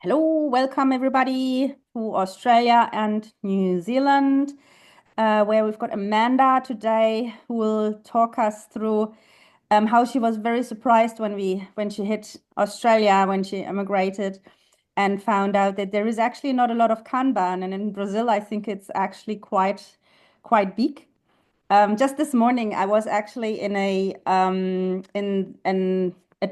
Hello, welcome everybody to Australia and New Zealand, where we've got Amanda today who will talk us through how she was very surprised when she hit Australia, when she immigrated, and found out that there is actually not a lot of Kanban, and in Brazil, I think it's actually quite big. Just this morning, I was actually in a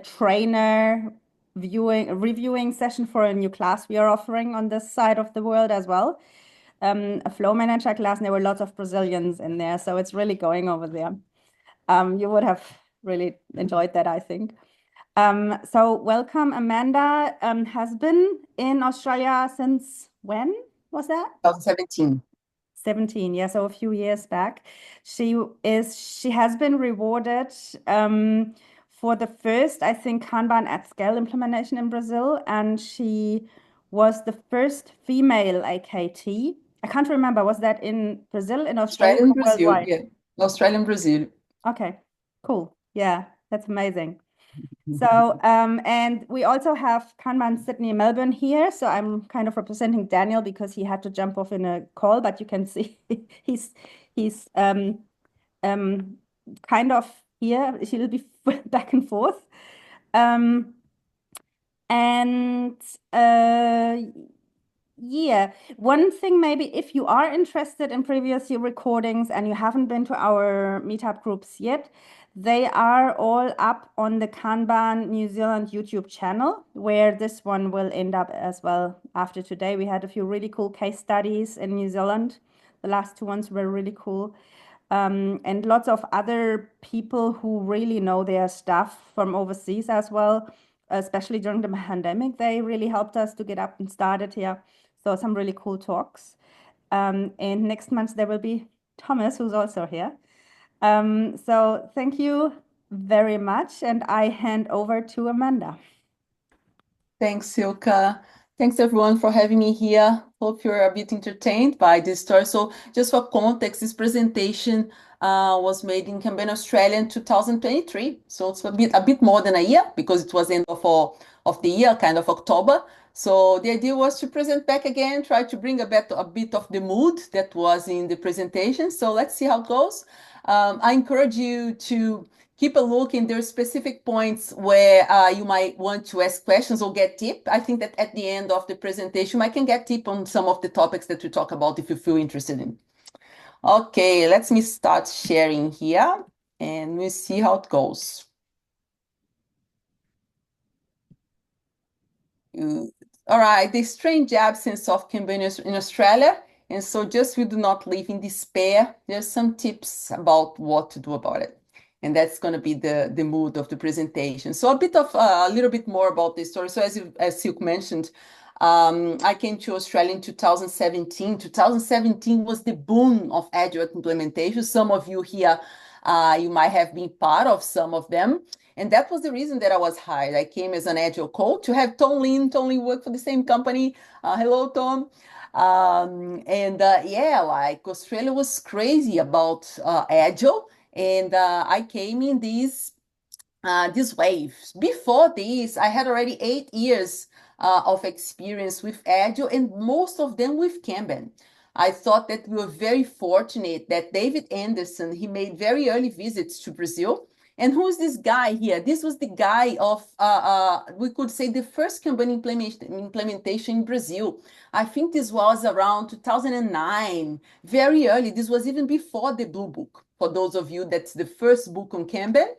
trainer reviewing session for a new class we are offering on this side of the world as well. A flow manager class, and there were lots of Brazilians in there, so it's really going over there. You would have really enjoyed that, I think. So welcome, Amanda. Has been in Australia since when was that? 2017. 17, yeah, so a few years back. She has been rewarded for the first, I think, Kanban at scale implementation in Brazil, and she was the first female AKT. I can't remember, was that in Brazil, in Australia, Australian or Brazil, worldwide? yeah. Australian Brazil. Okay, cool. Yeah, that's amazing. So, and we also have Kanban Sydney Melbourne here. So I'm kind of representing Daniel because he had to jump off in a call, but you can see he's um, kind of here. He'll be back and forth. Um, and uh, yeah, one thing maybe if you are interested in previous year recordings and you haven't been to our meetup groups yet, they are all up on the Kanban New Zealand YouTube channel, where this one will end up as well after today. We had a few really cool case studies in New Zealand. The last two ones were really cool. And lots of other people who really know their stuff from overseas as well, especially during the pandemic. They really helped us to get up and started here. So some really cool talks. And next month there will be Thomas, who's also here. So thank you very much. And I hand over to Amanda. Thanks, Silka. Thanks, everyone, for having me here. Hope you're a bit entertained by this story. So, just for context, this presentation was made in Canberra, Australia in 2023. So it's a bit more than a year because it was end of the year, kind of October. So the idea was to present back again, try to bring a bit of the mood that was in the presentation. So let's see how it goes. I encourage you to keep a look in. There's specific points where you might want to ask questions or get tip. I think that at the end of the presentation, I can get tip on some of the topics that we talk about if you feel interested in. Okay, let me start sharing here and we'll see how it goes. All right, the strange absence of Kanban in Australia. And so just we do not live in despair. There's some tips about what to do about it. And that's going to be the mood of the presentation. So a little bit more about this story. So as Silk mentioned, I came to Australia in 2017. 2017 was the boom of Agile implementation. Some of you here, you might have been part of some of them. And that was the reason that I was hired. I came as an Agile coach to have Tom Lin. Tom Lin worked for the same company. Hello, Tom. Yeah, like Australia was crazy about Agile. And I came in this wave. Before this, I had already 8 years of experience with Agile and most of them with Kanban. I thought that we were very fortunate that David Anderson, he made very early visits to Brazil. And who's this guy here? This was the guy of, we could say, the first Kanban implementation in Brazil. I think this was around 2009, very early. This was even before the Blue Book. For those of you, that's the first book on Kanban.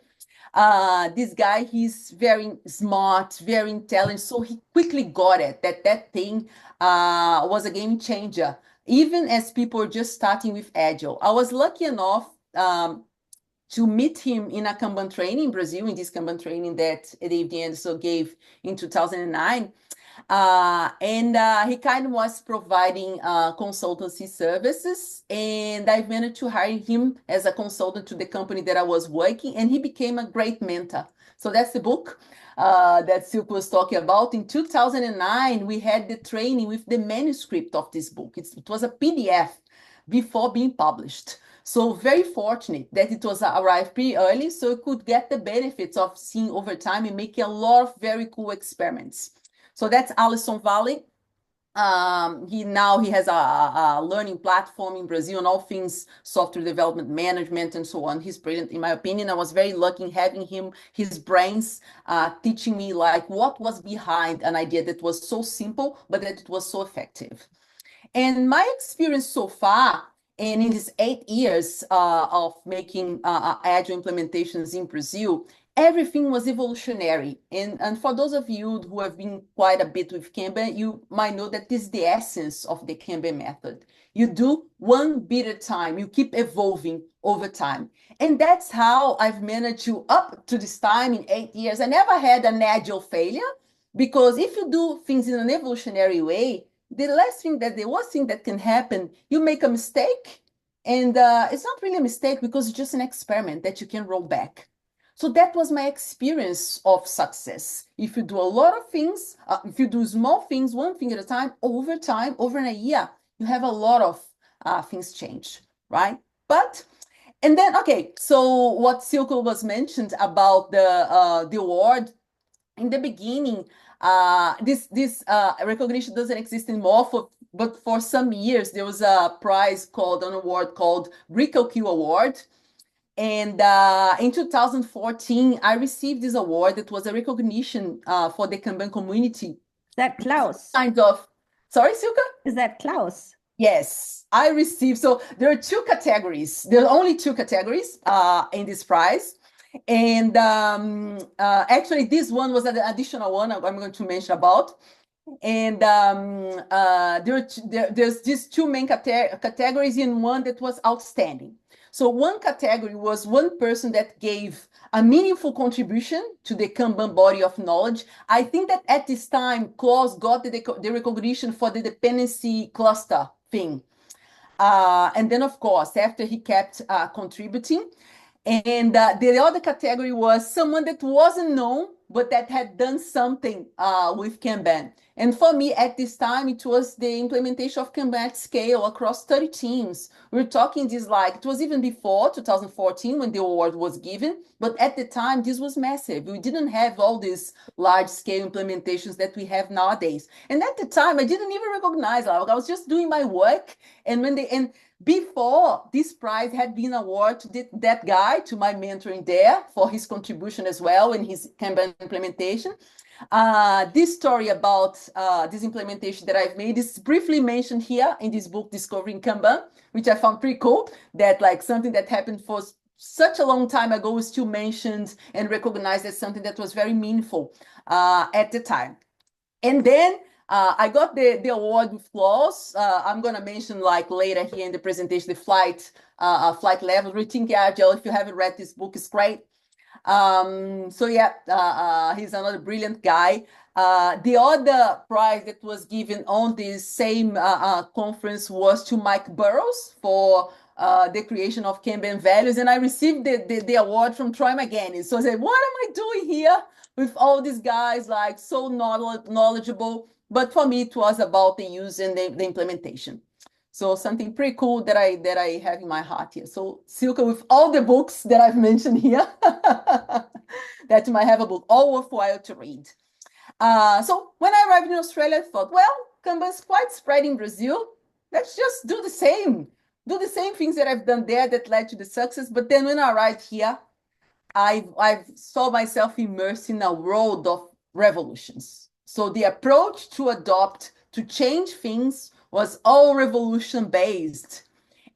This guy, he's very smart, very intelligent. So he quickly got it that thing was a game changer, even as people were just starting with Agile. I was lucky enough to meet him in a Kanban training in Brazil, in this Kanban training that David Anderson gave in 2009. He kind of was providing consultancy services, and I managed to hire him as a consultant to the company that I was working, and he became a great mentor. So that's the book that Silk was talking about. In 2009, we had the training with the manuscript of this book. It was a PDF before being published. So very fortunate that it was arrived pretty early, so we could get the benefits of seeing over time and making a lot of very cool experiments. So that's Alisson Valley. He has a learning platform in Brazil on all things software development management and so on. He's brilliant, in my opinion. I was very lucky in having him, his brains, teaching me like what was behind an idea that was so simple, but that it was so effective. And my experience so far, and in these 8 years of making Agile implementations in Brazil, everything was evolutionary. And for those of you who have been quite a bit with Kanban, you might know that this is the essence of the Kanban method. You do one bit at a time. You keep evolving over time. And that's how I've managed to, up to this time in 8 years, I never had an Agile failure, because if you do things in an evolutionary way, the worst thing that can happen, you make a mistake, and it's not really a mistake because it's just an experiment that you can roll back. So that was my experience of success. If you do a lot of things, if you do small things, one thing at a time, over in a year, you have a lot of things change, right? And then, okay, so what Silke was mentioned about the award, in the beginning, this recognition doesn't exist anymore, but for some years, there was an award called Brickell Key Award. And in 2014, I received this award that was a recognition for the Kanban community. Is that Klaus? Kind of. Sorry, Silke? Is that Klaus? Yes, I received. So there are two categories. There are only two categories in this prize. And actually, this one was an additional one I'm going to mention about. And there's these two main categories in one that was outstanding. So one category was one person that gave a meaningful contribution to the Kanban body of knowledge. I think that at this time, Klaus got the recognition for the dependency cluster thing. And then, of course, after he kept contributing. And the other category was someone that wasn't known, but that had done something with Kanban. And for me, at this time, it was the implementation of Kanban at scale across 30 teams. We're talking this like, it was even before 2014 when the award was given, but at the time, this was massive. We didn't have all these large-scale implementations that we have nowadays. And at the time, I didn't even recognize, like, I was just doing my work. And before this prize had been awarded to that guy, to my mentor in there, for his contribution as well in his Kanban implementation. This story about this implementation that I've made is briefly mentioned here in this book, Discovering Kanban, which I found pretty cool, that like something that happened for such a long time ago is still mentioned and recognized as something that was very meaningful at the time. And then I got the award with Klaus. I'm going to mention like later here in the presentation, the flight level, Rethink Agile. If you haven't read this book, it's great. So yeah, he's another brilliant guy. The other prize that was given on this same conference was to Mike Burrows for the creation of Kanban values, and I received the award from Troy McGannis. So I said, what am I doing here with all these guys, like so knowledgeable? But for me, it was about the use and the implementation. So something pretty cool that I have in my heart here. So Silke, with all the books that I've mentioned here, that you might have a book, all worthwhile to read. So when I arrived in Australia, I thought, well, Kanban is quite spread in Brazil. Let's just do the same things that I've done there that led to the success. But then when I arrived here, I saw myself immersed in a world of revolutions. So the approach to adopt, to change things was all revolution based.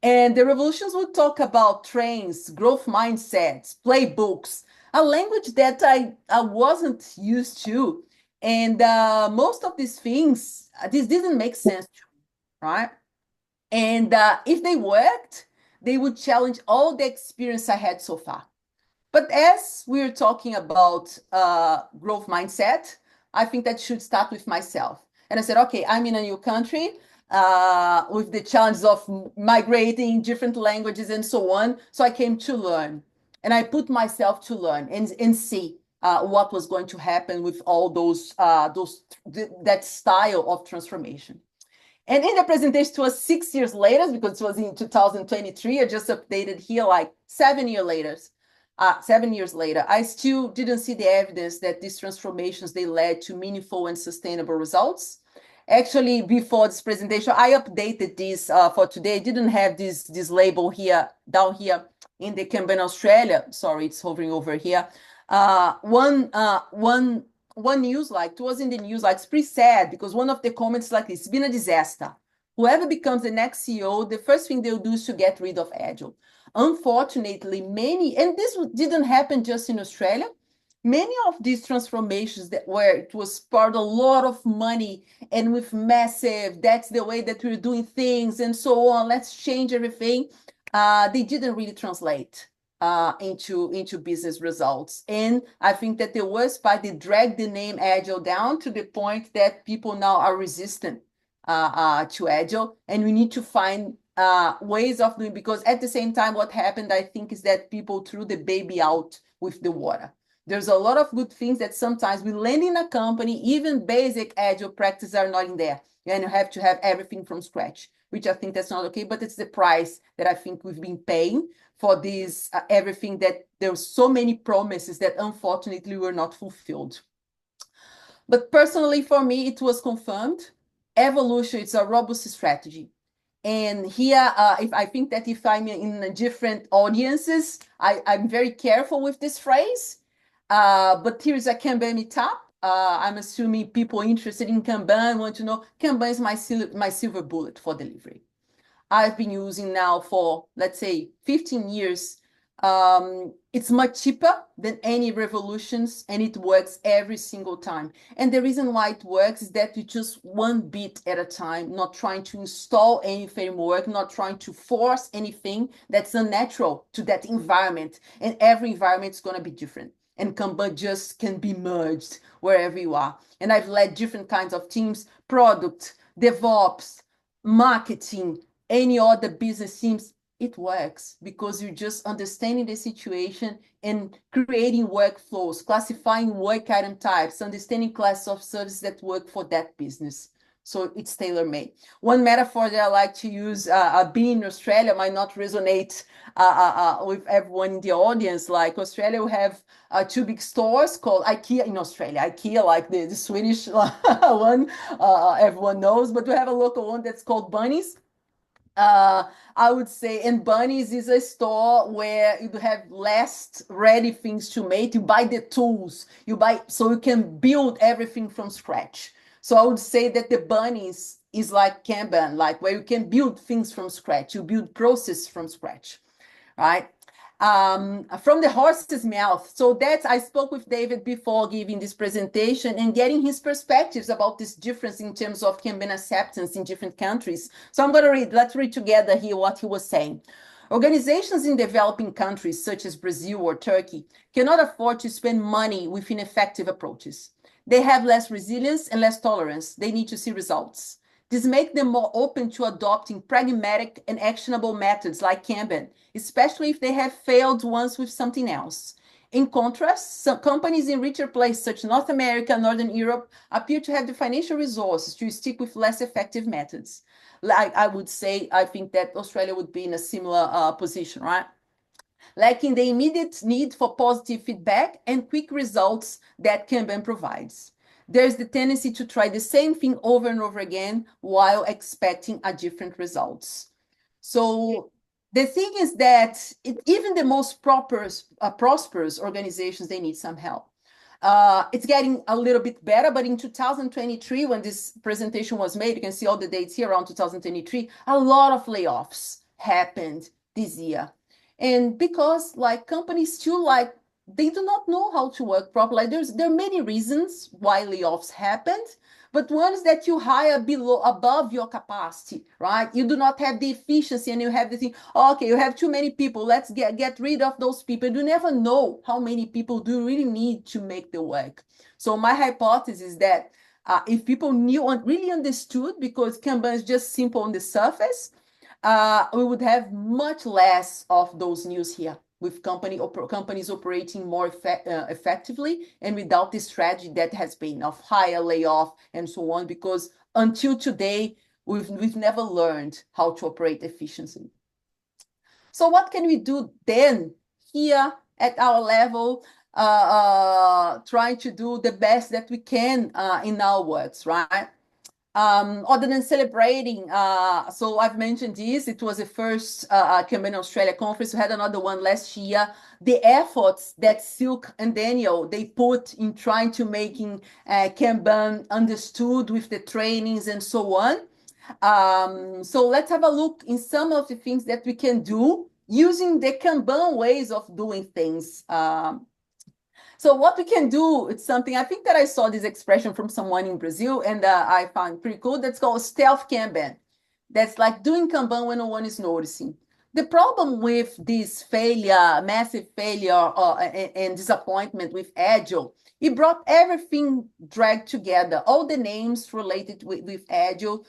And the revolutions would talk about trains, growth mindsets, playbooks, a language that I wasn't used to. And most of these things, this didn't make sense to me, right? And if they worked, they would challenge all the experience I had so far. But as we're talking about growth mindset, I think that should start with myself. And I said, okay, I'm in a new country with the challenges of migrating different languages and so on. So I came to learn. And I put myself to learn and see what was going to happen with all that style of transformation. And in the presentation, it was 6 years later, because it was in 2023. I just updated here like 7 years later. 7 years later, I still didn't see the evidence that these transformations, they led to meaningful and sustainable results. Actually, before this presentation, I updated this for today. I didn't have this label here, down here in the Kanban Australia. Sorry, it's hovering over here. One news, like, it was in the news, like, it's pretty sad because one of the comments like this: it's been a disaster. Whoever becomes the next CEO, the first thing they'll do is to get rid of Agile. Unfortunately, many, and this didn't happen just in Australia, many of these transformations that where it was part a lot of money and with massive, that's the way that we're doing things and so on, let's change everything, they didn't really translate into business results. And I think that the worst part, they dragged the name Agile down to the point that people now are resistant to Agile, and we need to find ways of doing, because at the same time, what happened, I think, is that people threw the baby out with the water. There's a lot of good things that sometimes we land in a company, even basic Agile practices are not in there, and you have to have everything from scratch, which I think that's not okay, but it's the price that I think we've been paying for this, everything, that there were so many promises that unfortunately were not fulfilled. But personally, for me, it was confirmed. Evolution, it's a robust strategy. And here, if I think that if I'm in different audiences, I'm very careful with this phrase. But here's a Kanban Meetup. I'm assuming people interested in Kanban want to know, Kanban is my silver bullet for delivery. I've been using now for, let's say, 15 years. It's much cheaper than any revolutions, and it works every single time. And the reason why it works is that you just one bit at a time, not trying to install any framework, not trying to force anything that's unnatural to that environment. And every environment is going to be different. And Kanban just can be merged wherever you are. And I've led different kinds of teams: product, DevOps, marketing, any other business teams. It works because you're just understanding the situation and creating workflows, classifying work item types, understanding classes of services that work for that business. So it's tailor-made. One metaphor that I like to use, being in Australia might not resonate with everyone in the audience. Like, Australia, we have two big stores called IKEA in Australia. IKEA, like the Swedish one, everyone knows, but we have a local one that's called Bunnies. I would say, and Bunnies is a store where you have less ready things to make. You buy the tools, you buy, so you can build everything from scratch. So I would say that the Bunnies is like Kanban, like where you can build things from scratch. You build process from scratch, right? From the horse's mouth. So that's, I spoke with David before giving this presentation and getting his perspectives about this difference in terms of Kanban acceptance in different countries. So I'm going to read, let's read together here what he was saying. Organizations in developing countries such as Brazil or Turkey cannot afford to spend money with ineffective approaches. They have less resilience and less tolerance. They need to see results. This makes them more open to adopting pragmatic and actionable methods like Kanban, especially if they have failed once with something else. In contrast, some companies in richer places such as North America, Northern Europe, appear to have the financial resources to stick with less effective methods. Like I would say, I think that Australia would be in a similar position, right? Lacking the immediate need for positive feedback and quick results that Kanban provides. There's the tendency to try the same thing over and over again while expecting a different results. So the thing is that even the most prosperous organizations, they need some help. It's getting a little bit better, but in 2023, when this presentation was made, you can see all the dates here around 2023, a lot of layoffs happened this year. And because like companies still like, they do not know how to work properly. There are many reasons why layoffs happened, but one is that you hire above your capacity, right? You do not have the efficiency, and you have the thing, okay, you have too many people, let's get rid of those people. You never know how many people do you really need to make the work. So my hypothesis is that if people knew and really understood, because Kanban is just simple on the surface, we would have much less of those news here, with companies operating more effectively and without this strategy that has been of higher layoff and so on, because until today, we've never learned how to operate efficiently. So what can we do then here at our level, trying to do the best that we can in our works, right? Other than celebrating, so I've mentioned this, it was the first Kanban Australia conference. We had another one last year. The efforts that Silk and Daniel, they put in trying to making Kanban understood with the trainings and so on. So let's have a look in some of the things that we can do using the Kanban ways of doing things. So what we can do, it's something, I think that I saw this expression from someone in Brazil, and I found pretty cool. That's called stealth Kanban. That's like doing Kanban when no one is noticing. The problem with this failure, massive failure and disappointment with Agile, it brought everything dragged together, all the names related with Agile.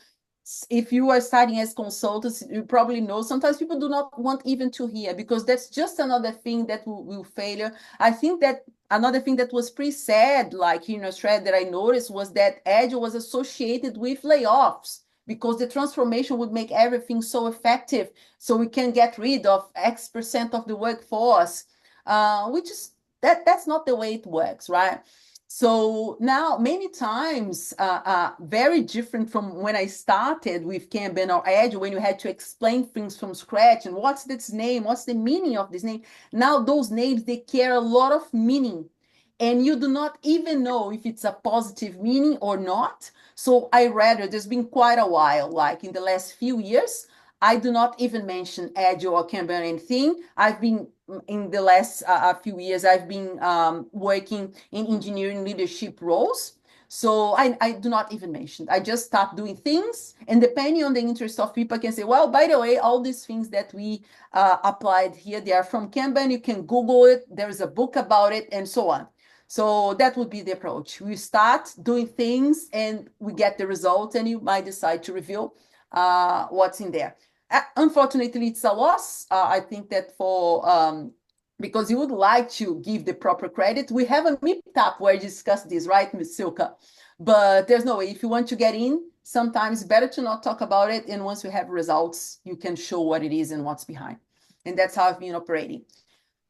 If you are starting as consultants, you probably know sometimes people do not want even to hear, because that's just another thing that will fail. I think that another thing that was pretty sad, like here in Australia, that I noticed was that Agile was associated with layoffs, because the transformation would make everything so effective. So we can get rid of X% of the workforce, which is that's not the way it works, right? So now many times, very different from when I started with Kanban or Agile, when you had to explain things from scratch and what's this name, what's the meaning of this name. Now those names, they carry a lot of meaning, and you do not even know if it's a positive meaning or not. So I rather, there's been quite a while, like in the last few years, I do not even mention Agile or Kanban or anything. I've been, in the last few years, I've been working in engineering leadership roles. So I do not even mention. I just start doing things, and depending on the interest of people, I can say, well, by the way, all these things that we applied here, they are from Kanban. You can Google it. There's a book about it, and so on. So that would be the approach. We start doing things, and we get the results, and you might decide to reveal what's in there. Unfortunately, it's a loss. I think that because you would like to give the proper credit. We have a meetup where you discuss this, right, Ms. Silka? But there's no way. If you want to get in, sometimes better to not talk about it. And once we have results, you can show what it is and what's behind. And that's how I've been operating.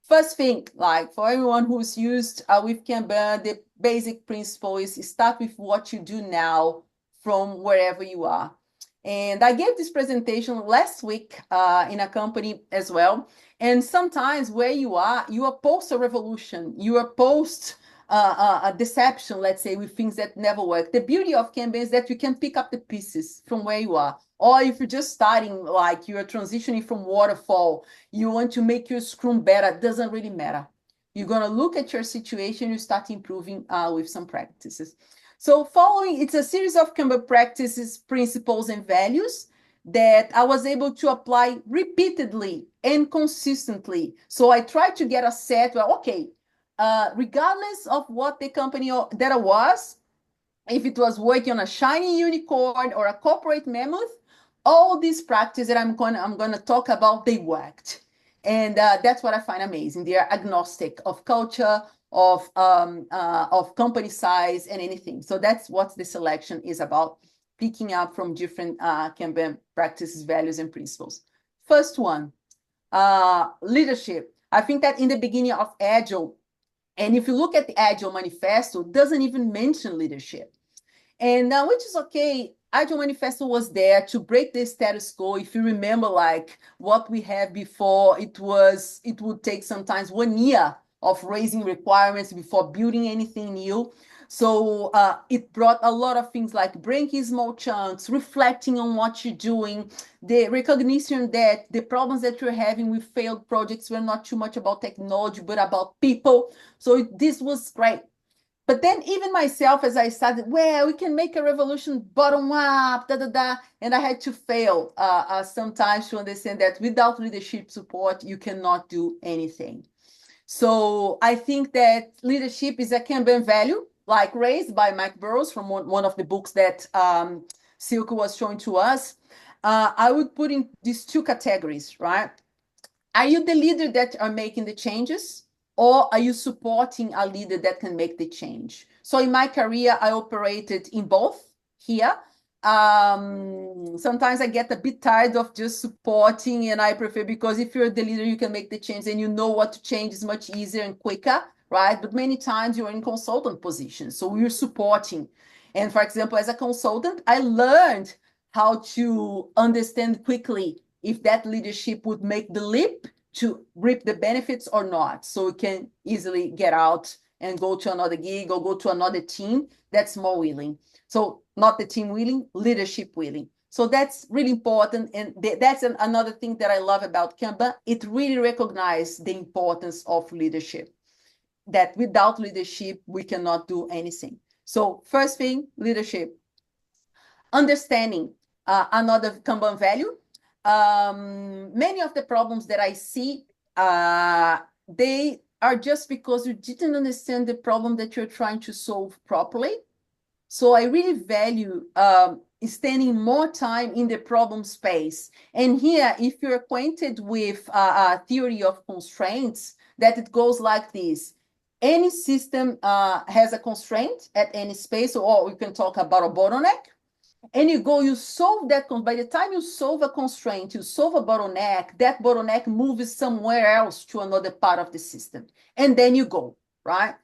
First thing, like for everyone who's used with Kanban, the basic principle is start with what you do now from wherever you are. And I gave this presentation last week in a company as well. And sometimes where you are post a revolution, you are post a deception, let's say, with things that never work. The beauty of Kanban is that you can pick up the pieces from where you are. Or if you're just starting, like you're transitioning from waterfall, you want to make your Scrum better, it doesn't really matter. You're going to look at your situation, you start improving with some practices. So following, it's a series of Kanban practices, principles, and values that I was able to apply repeatedly and consistently. So I tried to get a set where, okay, regardless of what the company that I was, if it was working on a shiny unicorn or a corporate mammoth, all these practices that I'm gonna talk about, they worked. And that's what I find amazing. They are agnostic of culture, of company size, and anything. So that's what the selection is about, picking up from different Kanban practices, values, and principles. First one, leadership. I think that in the beginning of Agile, and if you look at the Agile Manifesto, it doesn't even mention leadership. And which is okay. Agile Manifesto was there to break the status quo. If you remember, like what we had before, it would take sometimes 1 year of raising requirements before building anything new. So it brought a lot of things like breaking small chunks, reflecting on what you're doing, the recognition that the problems that you're having with failed projects were not too much about technology, but about people. So this was great. But then even myself, as I started, well, we can make a revolution bottom up, and I had to fail sometimes to understand that without leadership support, you cannot do anything. So I think that leadership is a Kanban value, like raised by Mike Burrows from one of the books that Silke was showing to us. I would put in these two categories, right? Are you the leader that are making the changes? Or are you supporting a leader that can make the change? So in my career, I operated in both here. Sometimes I get a bit tired of just supporting, and I prefer, because if you're the leader, you can make the change and you know what to change is much easier and quicker, right? But many times you're in consultant position, so you're supporting. And for example, as a consultant, I learned how to understand quickly if that leadership would make the leap to reap the benefits or not. So you can easily get out and go to another gig or go to another team that's more willing. So not the team willing, leadership willing. So that's really important. And that's another thing that I love about Kanban. It really recognizes the importance of leadership, that without leadership, we cannot do anything. So first thing, leadership. Understanding, another Kanban value. Many of the problems that I see, they are just because you didn't understand the problem that you're trying to solve properly. So I really value spending more time in the problem space. And here, if you're acquainted with theory of constraints, that it goes like this. Any system has a constraint at any space, or we can talk about a bottleneck. And you solve that. By the time you solve a constraint, you solve a bottleneck, that bottleneck moves somewhere else to another part of the system. And then you go, right?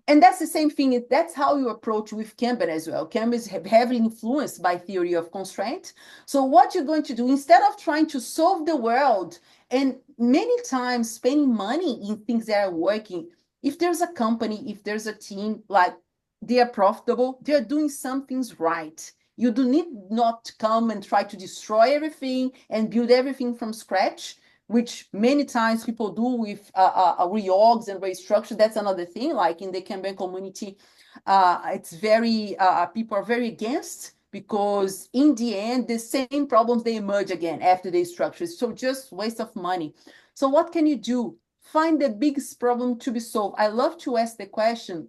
And that's the same thing. That's how you approach with Kanban as well. Kanban is heavily influenced by theory of constraint. So what you're going to do, instead of trying to solve the world, and many times spending money in things that are working, if there's a company, if there's a team, like they are profitable, they're doing some things right. You do need not come and try to destroy everything and build everything from scratch, which many times people do with reorgs and restructure. That's another thing. Like in the Kanban community, it's very people are very against, because in the end, the same problems, they emerge again after they structure. So just waste of money. So what can you do? Find the biggest problem to be solved. I love to ask the question,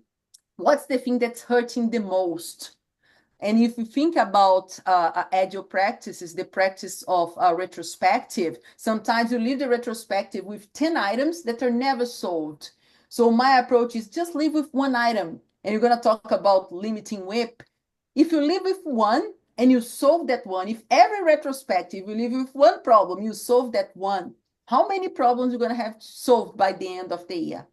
what's the thing that's hurting the most? And if you think about agile practices, the practice of retrospective, sometimes you leave the retrospective with 10 items that are never solved. So my approach is just leave with one item. And you're going to talk about limiting WIP. If you leave with one and you solve that one, if every retrospective you leave with one problem, you solve that one, how many problems you're going to have solved by the end of the year?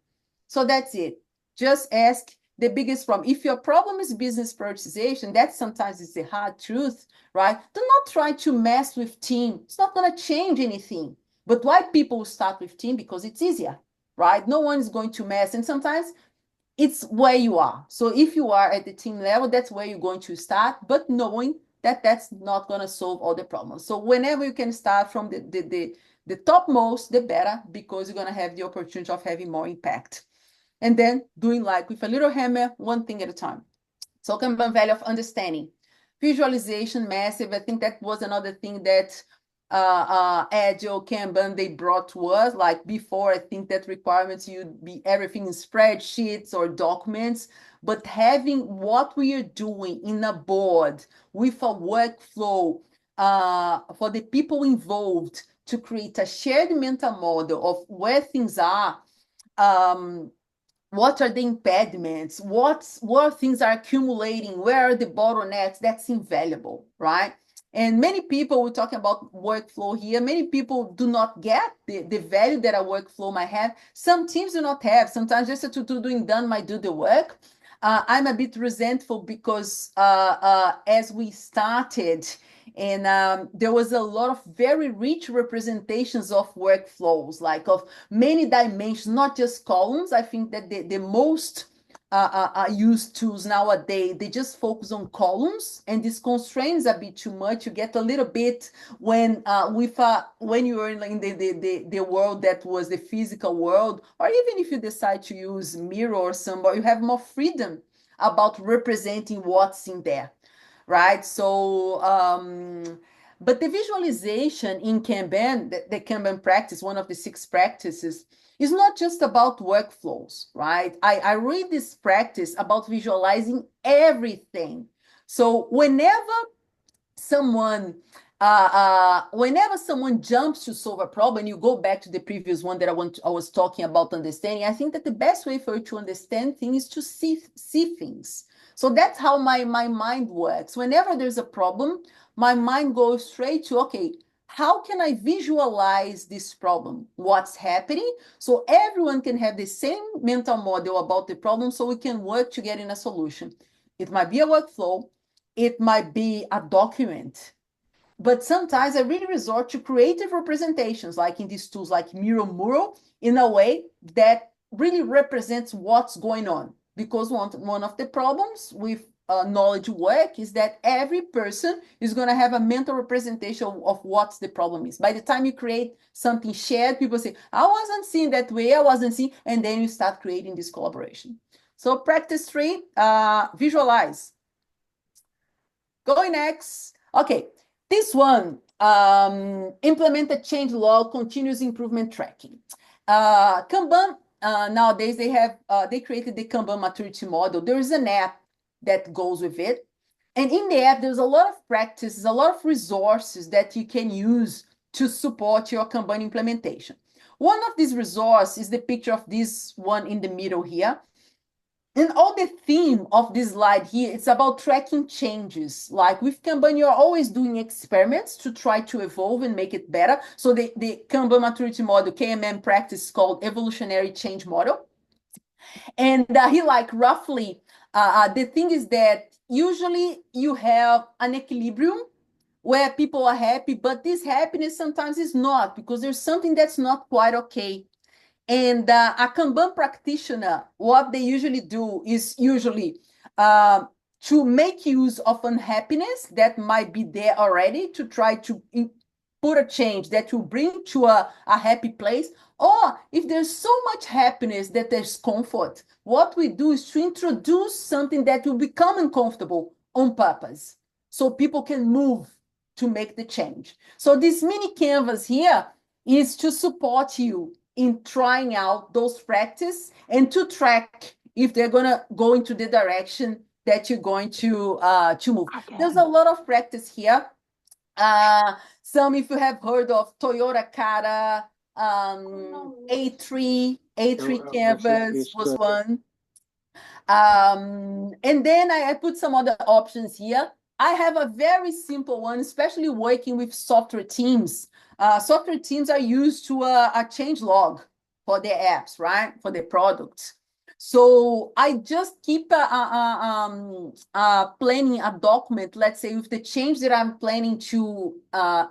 So that's it. Just ask the biggest problem. If your problem is business prioritization, that sometimes is the hard truth, right? Do not try to mess with team. It's not going to change anything. But why people start with team? Because it's easier, right? No one is going to mess. And sometimes it's where you are. So if you are at the team level, that's where you're going to start, but knowing that that's not going to solve all the problems. So whenever you can start from the topmost, the better, because you're going to have the opportunity of having more impact. And then doing like with a little hammer, one thing at a time. So Kanban value of understanding. Visualization, massive. I think that was another thing that Agile, Kanban, they brought to us. Like before, I think that requirements, you'd be everything in spreadsheets or documents, but having what we are doing in a board with a workflow for the people involved to create a shared mental model of where things are, what are the impediments, what things are accumulating, where are the bottlenecks, that's invaluable, right? And many people, we're talking about workflow here, many people do not get the value that a workflow might have. Some teams do not have. Sometimes just a tutor doing done might do the work. I'm a bit resentful because as we started, and there was a lot of very rich representations of workflows, like of many dimensions, not just columns. I think that the most used tools nowadays, they just focus on columns, and this constrains a bit too much. You get a little bit when when you are in the world that was the physical world, or even if you decide to use Miro or somebody, you have more freedom about representing what's in there, right? So but the visualization in Kanban, the Kanban practice, one of the 6 practices, is not just about workflows, right? I read this practice about visualizing everything. So whenever someone jumps to solve a problem, you go back to the previous one that I was talking about understanding. I think that the best way for you to understand things is to see things. So that's how my mind works. Whenever there's a problem, my mind goes straight to, okay, how can I visualize this problem? What's happening? So everyone can have the same mental model about the problem so we can work together in a solution. It might be a workflow, it might be a document, but sometimes I really resort to creative representations, like in these tools like Mural, in a way that really represents what's going on. Because one of the problems with knowledge work is that every person is going to have a mental representation of what the problem is. By the time you create something shared, people say, I wasn't seeing that way, I wasn't seeing, and then you start creating this collaboration. So practice 3, visualize. Going next. Okay, this one, implement a change log, continuous improvement tracking. Kanban, nowadays they created the Kanban maturity model. There is an app that goes with it. And in the app, there's a lot of practices, a lot of resources that you can use to support your Kanban implementation. One of these resources is the picture of this one in the middle here. And all the theme of this slide here, it's about tracking changes. Like with Kanban, you're always doing experiments to try to evolve and make it better. So the Kanban maturity model, KMM practice, is called evolutionary change model. And he like roughly, the thing is that usually you have an equilibrium where people are happy, but this happiness sometimes is not, because there's something that's not quite okay. And a Kanban practitioner, what they usually do is usually to make use of unhappiness that might be there already to try to put a change that will bring to a happy place. Or if there's so much happiness that there's comfort, what we do is to introduce something that will become uncomfortable on purpose so people can move to make the change. So this mini canvas here is to support you in trying out those practices and to track if they're going to go into the direction that you're going to move. Okay. There's a lot of practice here. Some, if you have heard of Toyota Kata, A3 canvas was one. And then I put some other options here. I have a very simple one, especially working with software teams. Software teams are used to a change log for their apps, right? For their products. So I just keep planning a document, let's say, with the change that I'm planning to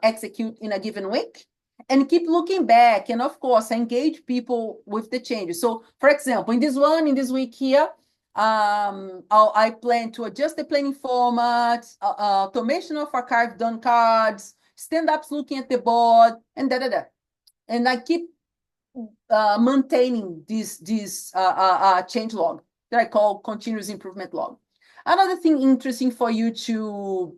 execute in a given week, and keep looking back. And of course, engage people with the changes. So for example, in this week here, I plan to adjust the planning format, automation of archive done cards, stand-ups looking at the board, and da-da-da. And I keep maintaining this change log that I call continuous improvement log. Another thing interesting for you to,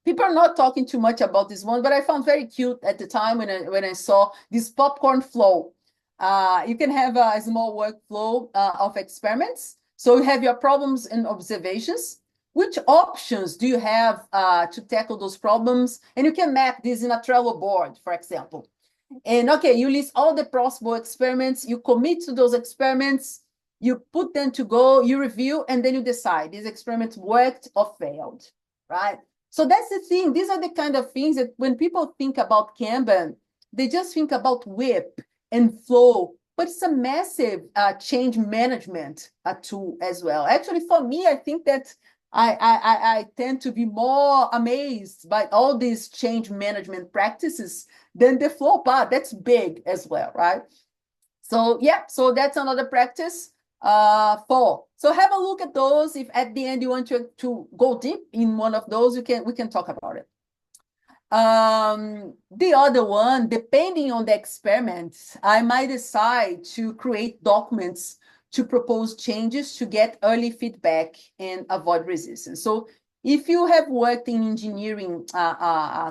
people are not talking too much about this one, but I found very cute at the time when I saw this popcorn flow. You can have a small workflow of experiments. So you have your problems and observations. Which options do you have to tackle those problems? And you can map this in a Trello board, for example. And okay, you list all the possible experiments, you commit to those experiments, you put them to go, you review, and then you decide these experiments worked or failed, right? So that's the thing. These are the kind of things that when people think about Kanban, they just think about whip and flow, but it's a massive change management tool as well. Actually, for me, I think that I tend to be more amazed by all these change management practices than the flow part. That's big as well, right? So yeah, so that's another practice. 4. So have a look at those. If at the end you want to go deep in one of those, we can talk about it. The other one, depending on the experiment, I might decide to create documents to propose changes to get early feedback and avoid resistance. So if you have worked in engineering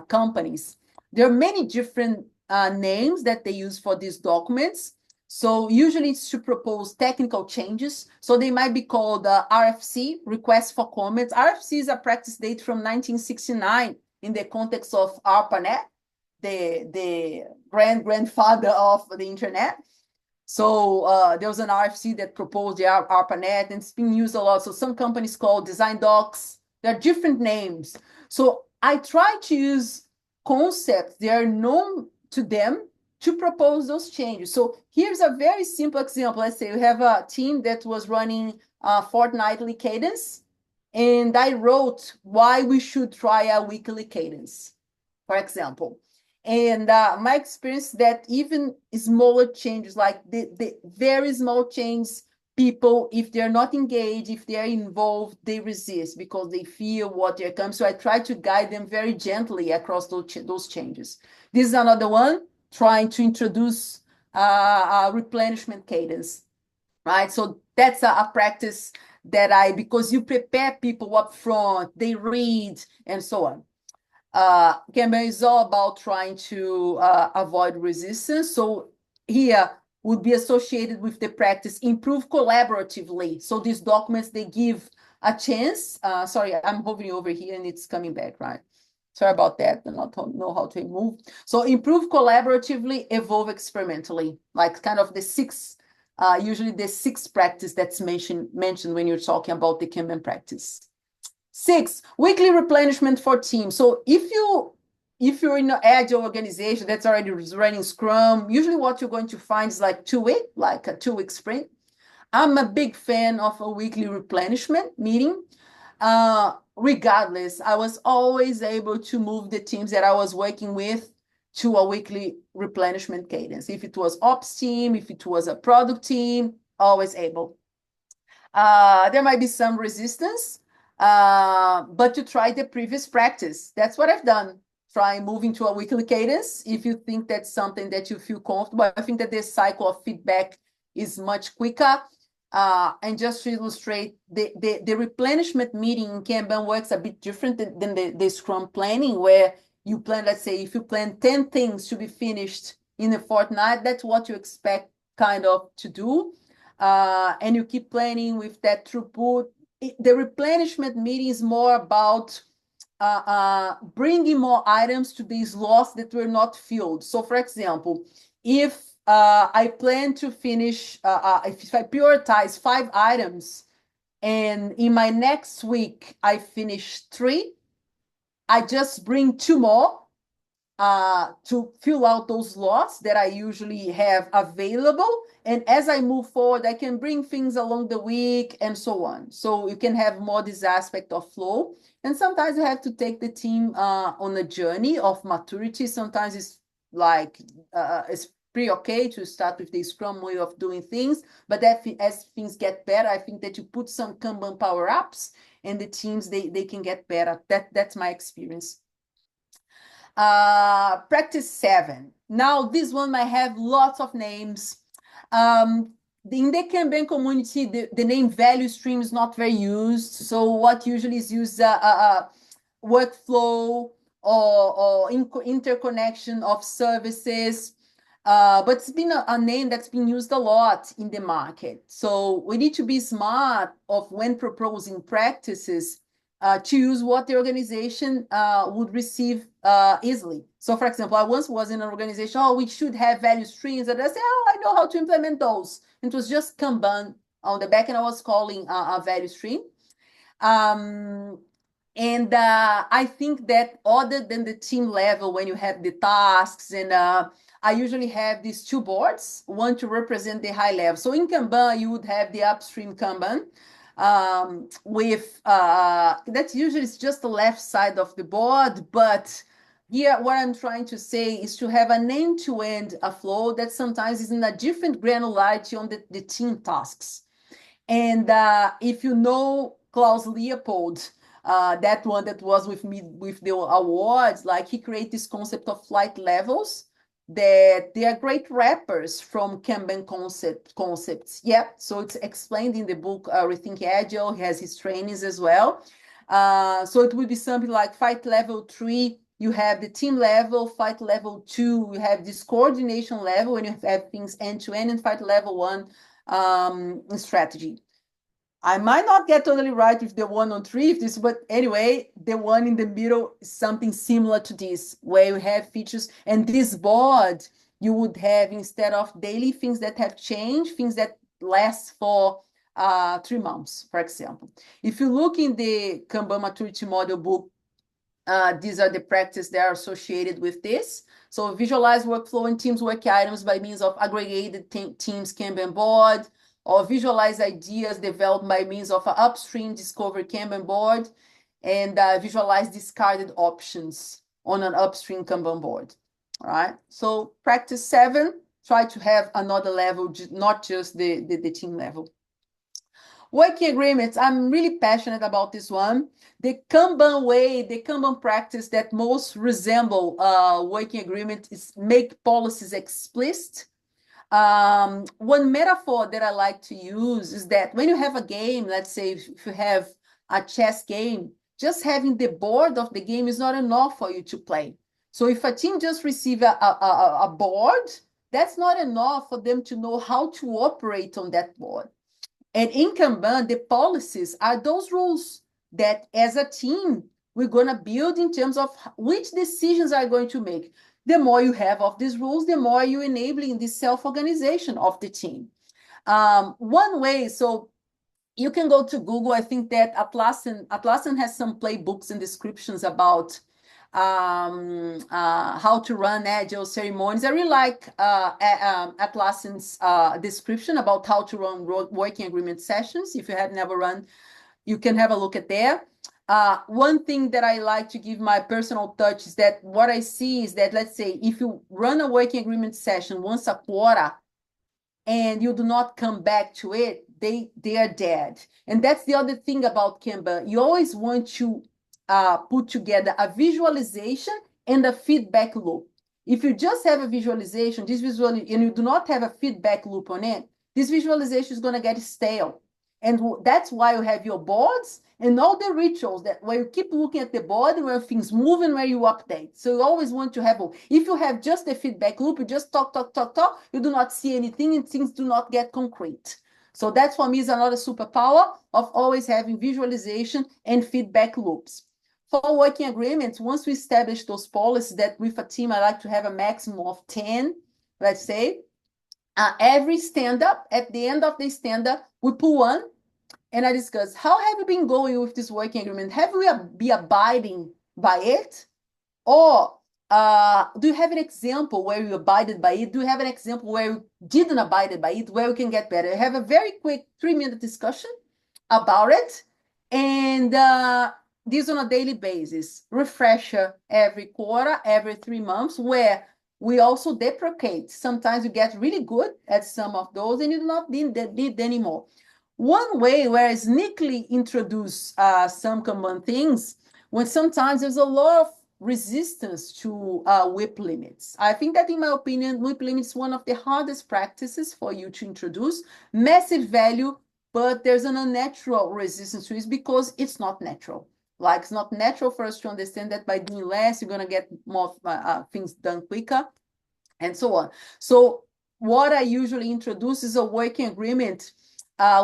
companies, there are many different names that they use for these documents. So usually it's to propose technical changes. So they might be called RFC, request for comments. RFC is a practice date from 1969 in the context of ARPANET, the grandfather of the internet. So there was an RFC that proposed the ARPANET, and it's being used a lot. So some companies call design docs. There are different names. So I try to use concepts that are known to them to propose those changes. So here's a very simple example. Let's say we have a team that was running a fortnightly cadence, and I wrote why we should try a weekly cadence, for example. And my experience that even smaller changes, like the very small changes, people, if they're not engaged, if they're involved, they resist because they fear what they're coming. So I try to guide them very gently across those changes. This is another one, trying to introduce a replenishment cadence, right? So that's a practice that because you prepare people up front, they read, and so on. Kanban is all about trying to avoid resistance. So here would be associated with the practice improve collaboratively. So these documents, they give a chance. Sorry, I'm hovering over here and it's coming back, right? Sorry about that. I don't know how to move. So improve collaboratively, evolve experimentally, like kind of the usually the sixth practice that's mentioned when you're talking about the Kanban practice. 6, weekly replenishment for teams. So if you're in an agile organization that's already running Scrum, usually what you're going to find is like a 2-week sprint. I'm a big fan of a weekly replenishment meeting. Regardless, I was always able to move the teams that I was working with to a weekly replenishment cadence. If it was ops team, if it was a product team, always able. There might be some resistance, but to try the previous practice. That's what I've done. Try moving to a weekly cadence if you think that's something that you feel comfortable. I think that this cycle of feedback is much quicker. And just to illustrate, the replenishment meeting in Kanban works a bit different than the Scrum planning, where you plan, let's say, if you plan 10 things to be finished in a fortnight, that's what you expect kind of to do. And you keep planning with that throughput. The replenishment meeting is more about bringing more items to these slots that were not filled. So, for example, if I plan to finish, if I prioritize 5 items, and in my next week I finish 3, I just bring 2 more to fill out those slots that I usually have available. And as I move forward, I can bring things along the week and so on. So you can have more this aspect of flow. And sometimes you have to take the team on a journey of maturity. Sometimes it's like, it's pretty okay to start with the Scrum way of doing things. But as things get better, I think that you put some Kanban power-ups and the teams, they can get better. That's my experience. Practice 7. Now, this one might have lots of names. In the Kanban community, the name value stream is not very used. So what usually is used workflow or interconnection of services. But it's been a name that's been used a lot in the market. So we need to be smart of when proposing practices to use what the organization would receive easily. So, for example, I once was in an organization, we should have value streams. And I said, I know how to implement those. It was just Kanban on the back, and I was calling a value stream. And I think that other than the team level, when you have the tasks, and I usually have these 2 boards, one to represent the high level. So in Kanban, you would have the upstream Kanban, with that usually is just the left side of the board, but here what I'm trying to say is to have an end-to-end flow that sometimes is in a different granularity on the team tasks. And if you know Klaus Leopold, that one that was with me with the awards, like he created this concept of flight levels, that they are great rappers from Kanban concepts. Yeah, so it's explained in the book Rethink Agile. He has his trainings as well. So it would be something like fight level 3, you have the team level, fight level 2, you have this coordination level, and you have things end-to-end, and fight level 1 strategy. I might not get totally right with the 1 on 3, but anyway, the one in the middle is something similar to this, where you have features. And this board you would have, instead of daily, things that have changed, things that last for 3 months, for example. If you look in the Kanban maturity model book, these are the practices that are associated with this. So visualize workflow and teams work items by means of aggregated teams Kanban board, or visualize ideas developed by means of an upstream discovery Kanban board, and visualize discarded options on an upstream Kanban board. All right. So practice 7, try to have another level, not just the team level. Working agreements, I'm really passionate about this one. The Kanban way, the Kanban practice that most resemble working agreement is make policies explicit. One metaphor that I like to use is that when you have a game, let's say if you have a chess game, just having the board of the game is not enough for you to play. So if a team just receive a board, that's not enough for them to know how to operate on that board. And in Kanban, the policies are those rules that as a team, we're going to build in terms of which decisions are going to make. The more you have of these rules, the more you're enabling the self-organization of the team. One way, so you can go to Google. I think that Atlassian has some playbooks and descriptions about how to run Agile ceremonies. I really like Atlassian's description about how to run working agreement sessions. If you have never run, you can have a look at there. One thing that I like to give my personal touch is that what I see is that, let's say, if you run a working agreement session once a quarter and you do not come back to it, they are dead. And that's the other thing about Canva. You always want to put together a visualization and a feedback loop. If you just have a visualization, and you do not have a feedback loop on it, this visualization is going to get stale. And that's why you have your boards and all the rituals that where you keep looking at the board and where things move and where you update. So you always want to have, if you have just a feedback loop, you just talk, you do not see anything and things do not get concrete. So that for me is another superpower of always having visualization and feedback loops. For working agreements, once we establish those policies that with a team, I like to have a maximum of 10, let's say, every stand-up, at the end of the stand-up, we pull one and I discuss, how have you been going with this working agreement? Have we been abiding by it? Or do you have an example where you abided by it? Do you have an example where you didn't abide by it, where we can get better? Have a very quick 3-minute discussion about it. And this on a daily basis, refresher every quarter, every 3 months, where we also deprecate. Sometimes you get really good at some of those and you do not need anymore. One way where I sneakily introduce some common things, when sometimes there's a lot of resistance to WIP limits. I think that, in my opinion, WIP limits is one of the hardest practices for you to introduce. Massive value, but there's an unnatural resistance to it because it's not natural. Like, it's not natural for us to understand that by doing less, you're going to get more things done quicker, and so on. So what I usually introduce is a working agreement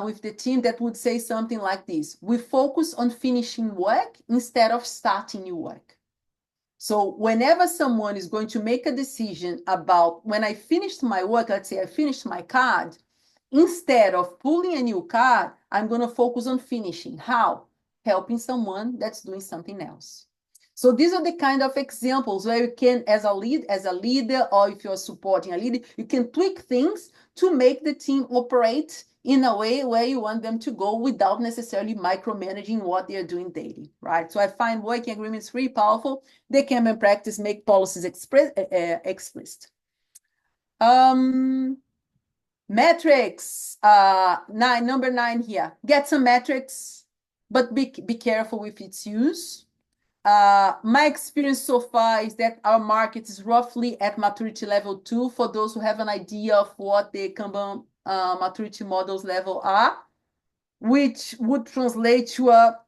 with the team that would say something like this: we focus on finishing work instead of starting new work. So whenever someone is going to make a decision about when I finished my work, let's say I finished my card, instead of pulling a new card, I'm going to focus on finishing. How? Helping someone that's doing something else. So these are the kind of examples where you can, as a leader, or if you're supporting a leader, you can tweak things to make the team operate in a way where you want them to go without necessarily micromanaging what they're doing daily, right? So I find working agreements really powerful. They can, in practice, make policies explicit. Metrics, number 9 here. Get some metrics, but be careful with its use. My experience so far is that our market is roughly at maturity level 2 for those who have an idea of what the Kanban maturity models level are, which would translate to a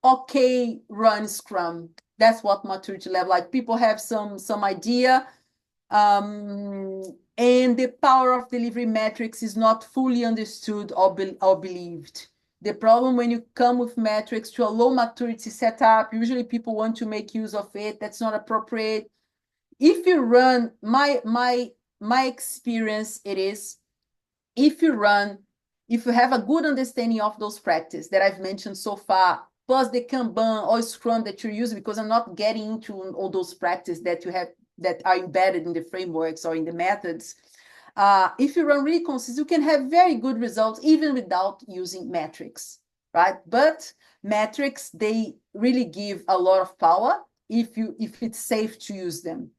okay run Scrum. That's what maturity level, like people have some idea, and the power of delivery metrics is not fully understood or believed. The problem when you come with metrics to a low maturity setup, usually people want to make use of it. That's not appropriate. If you run, my my experience, it is if you have a good understanding of those practices that I've mentioned so far, plus the Kanban or Scrum that you're using, because I'm not getting into all those practices that you have that are embedded in the frameworks or in the methods. If you run really consistent, you can have very good results even without using metrics, right? But metrics, they really give a lot of power if it's safe to use them.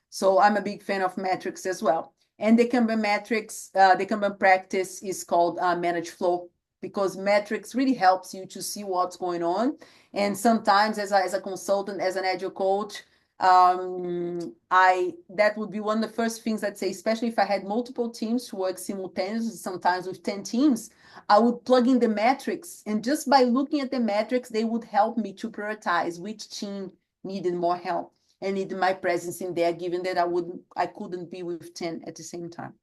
So I'm a big fan of metrics as well. And the Kanban metrics, the Kanban practice is called manage flow, because metrics really helps you to see what's going on. And sometimes as a consultant, as an agile coach, that would be one of the first things I'd say, especially if I had multiple teams to work simultaneously, sometimes with 10 teams, I would plug in the metrics, and just by looking at the metrics, they would help me to prioritize which team needed more help and needed my presence in there, given that I couldn't be with 10 at the same time.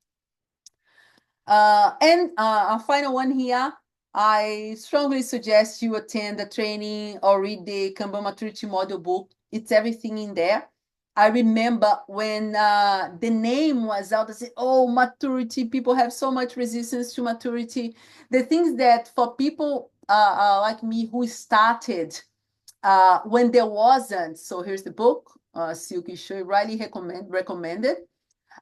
And a final one here, I strongly suggest you attend the training or read the Kanban Maturity Model book. It's everything in there. I remember when the name was out, I said, oh, maturity, people have so much resistance to maturity. The things that for people like me who started when there wasn't, so here's the book, Silky Show, highly recommended.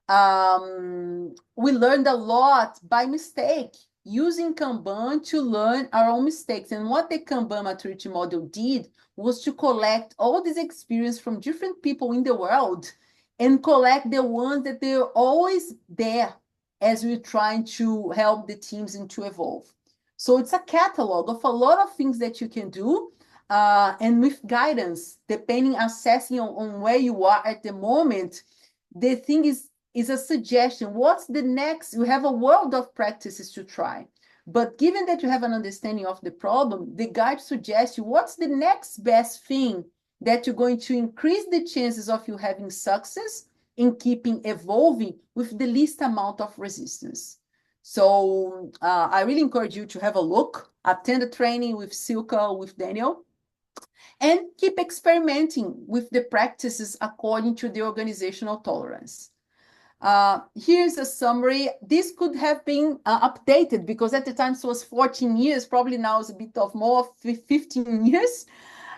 We learned a lot by mistake, using Kanban to learn our own mistakes. And what the Kanban maturity model did was to collect all this experience from different people in the world and collect the ones that they're always there as we're trying to help the teams and to evolve. So it's a catalog of a lot of things that you can do, and with guidance, depending, assessing on where you are at the moment. The thing is a suggestion. What's the next? You have a world of practices to try. But given that you have an understanding of the problem, the guide suggests you what's the next best thing that you're going to increase the chances of you having success in keeping evolving with the least amount of resistance. So I really encourage you to have a look, attend a training with Silka, with Daniel, and keep experimenting with the practices according to the organizational tolerance. Here's a summary. This could have been updated because at the time it was 14 years, probably now it's a bit of more, 15 years.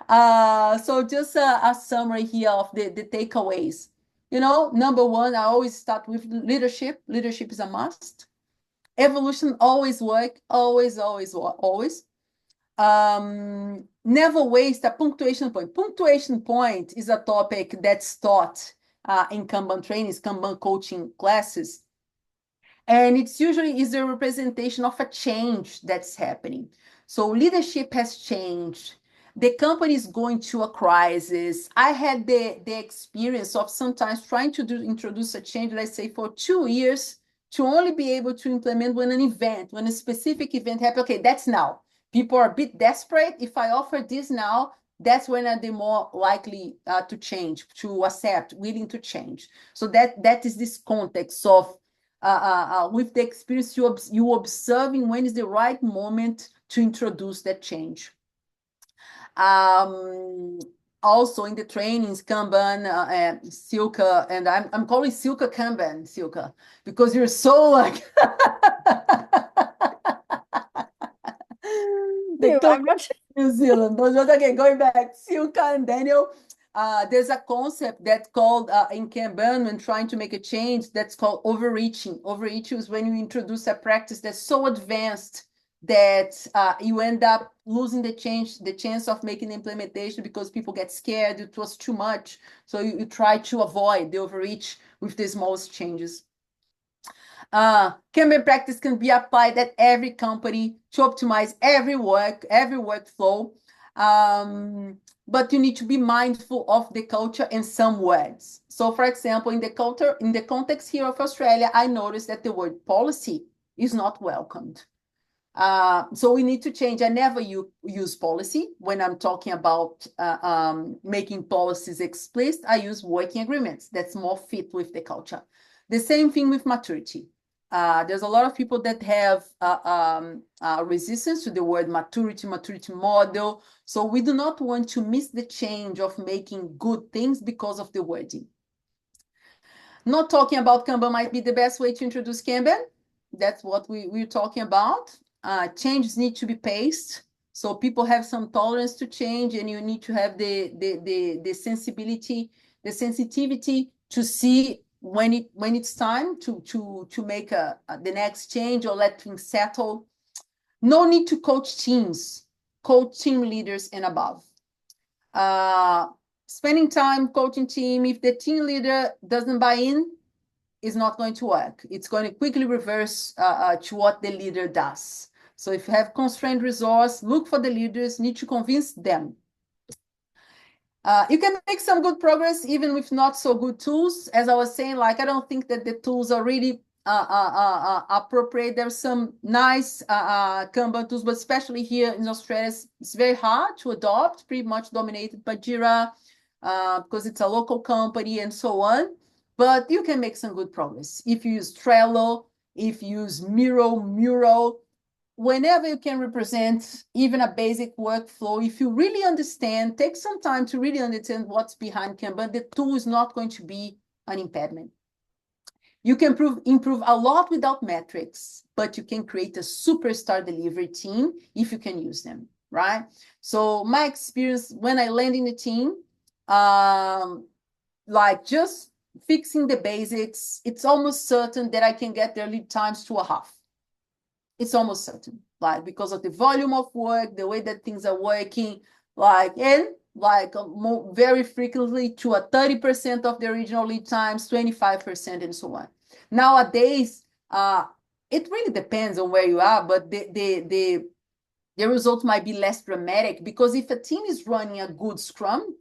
So just a summary here of the takeaways. Number one, I always start with leadership. Leadership is a must. Evolution always work, always. Never waste a punctuation point. Punctuation point is a topic that's taught in Kanban trainings, Kanban coaching classes. And it's usually is a representation of a change that's happening. So leadership has changed. The company is going to a crisis. I had the experience of sometimes trying to introduce a change, let's say for 2 years, to only be able to implement when a specific event happens. Okay, that's now. People are a bit desperate. If I offer this now, that's when they're more likely to change, to accept, willing to change. So that is this context of with the experience you observing when is the right moment to introduce that change. Also in the trainings, Kanban, Silka, and I'm calling Silka Kanban, Silka, because you're so like I'm not sure. New Zealand. Okay, going back, Silka and Daniel, there's a concept that's called in Kanban when trying to make a change, that's called overreaching. Overreaching is when you introduce a practice that's so advanced that you end up losing the chance of making the implementation because people get scared, it was too much. So you try to avoid the overreach with the smallest changes. Kanban practice can be applied at every company to optimize every workflow. But you need to be mindful of the culture and some words. So for example, in the context here of Australia, I noticed that the word policy is not welcomed. So we need to change. I never use policy when I'm talking about making policies explicit. I use working agreements. That's more fit with the culture. The same thing with maturity. There's a lot of people that have resistance to the word maturity model. So we do not want to miss the change of making good things because of the wording. Not talking about Kanban might be the best way to introduce Kanban. That's what we're talking about. Changes need to be paced. So people have some tolerance to change, and you need to have the sensibility, the sensitivity to see when it's time to make the next change or let things settle. No need to coach teams, coach team leaders and above. Spending time coaching team, if the team leader doesn't buy in, is not going to work. It's going to quickly reverse to what the leader does. So if you have constrained resource, look for the leaders, need to convince them. You can make some good progress even with not so good tools. As I was saying, like, I don't think that the tools are really appropriate. There's some nice Kanban tools, but especially here in Australia, it's very hard to adopt, pretty much dominated by Jira because it's a local company and so on. But you can make some good progress. If you use Trello, if you use Mural, whenever you can represent even a basic workflow, if you really understand, take some time to really understand what's behind Kanban, the tool is not going to be an impediment. You can improve a lot without metrics, but you can create a superstar delivery team if you can use them, right? So my experience when I land in a team, like just fixing the basics, it's almost certain that I can get their lead times to a half. It's almost certain, like because of the volume of work, the way that things are working, like, and like very frequently to a 30% of the original lead times, 25% and so on. Nowadays, it really depends on where you are, but the result might be less dramatic because if a team is running a good scrum,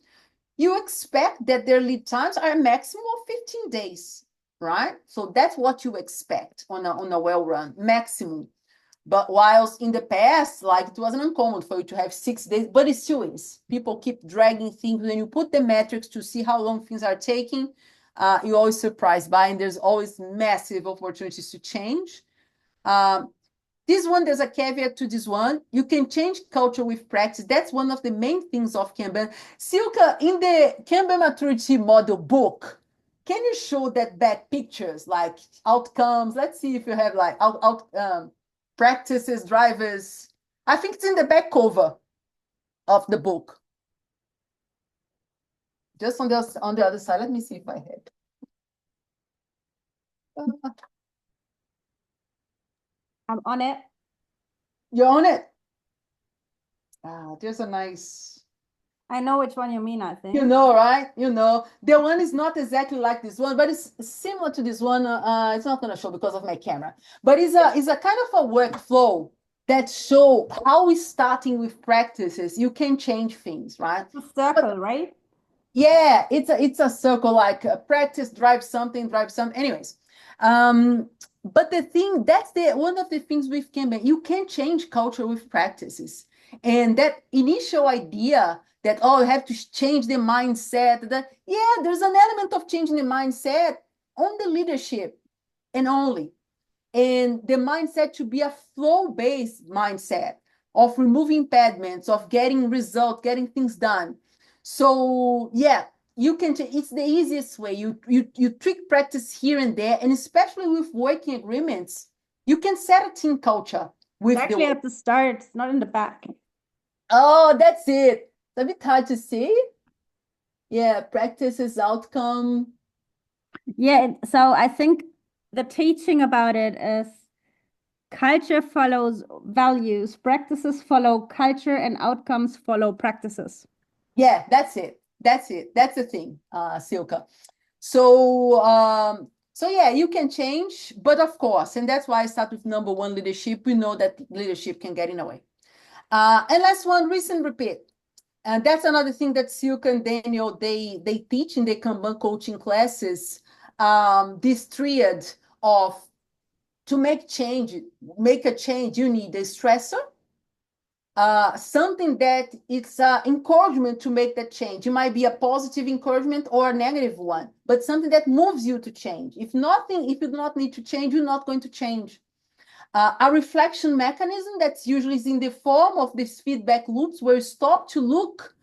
you expect that their lead times are a maximum of 15 days, right? So that's what you expect on a well-run maximum. But whilst in the past, like it wasn't uncommon for you to have 6 days, but it still is. People keep dragging things. When you put the metrics to see how long things are taking, you're always surprised by, and there's always massive opportunities to change. This one, there's a caveat to this one. You can change culture with practice. That's one of the main things of Kanban. Silka, in the Kanban Maturity Model book, can you show that back pictures, like outcomes? Let's see if you have like practices, drivers. I think it's in the back cover of the book. Just on the other side. Let me see if I have. I'm on it. You're on it. There's a nice. I know which one you mean, I think. You know, right? You know, the one is not exactly like this one, but it's similar to this one. It's not going to show because of my camera, but it's a kind of a workflow that show how we starting with practices. You can change things, right? It's a circle, right? Yeah, it's a circle, like practice drives something. Anyways, but the thing that's one of the things with Kanban, you can change culture with practices, and that initial idea that you have to change the mindset. There's an element of changing the mindset on the leadership and only, and the mindset to be a flow-based mindset of removing impediments, of getting results, getting things done. So yeah, you can. It's the easiest way. You tweak practice here and there, and especially with working agreements, you can set a team culture with actually at the start, not in the back. Oh, that's it. It's a bit hard to see. Yeah, practice is outcome. Yeah, so I think the teaching about it is culture follows values, practices follow culture, and outcomes follow practices. Yeah, that's it. That's the thing, Silka. So yeah, you can change, but of course, and that's why I start with number one, leadership. We know that leadership can get in the way. And last one, rinse and repeat. And that's another thing that Silke and Daniel, they teach in the Kanban coaching classes, this triad of to make a change, you need a stressor, something that it's encouragement to make that change. It might be a positive encouragement or a negative one, but something that moves you to change. If you do not need to change, you're not going to change. A reflection mechanism that's usually is in the form of these feedback loops where you stop to look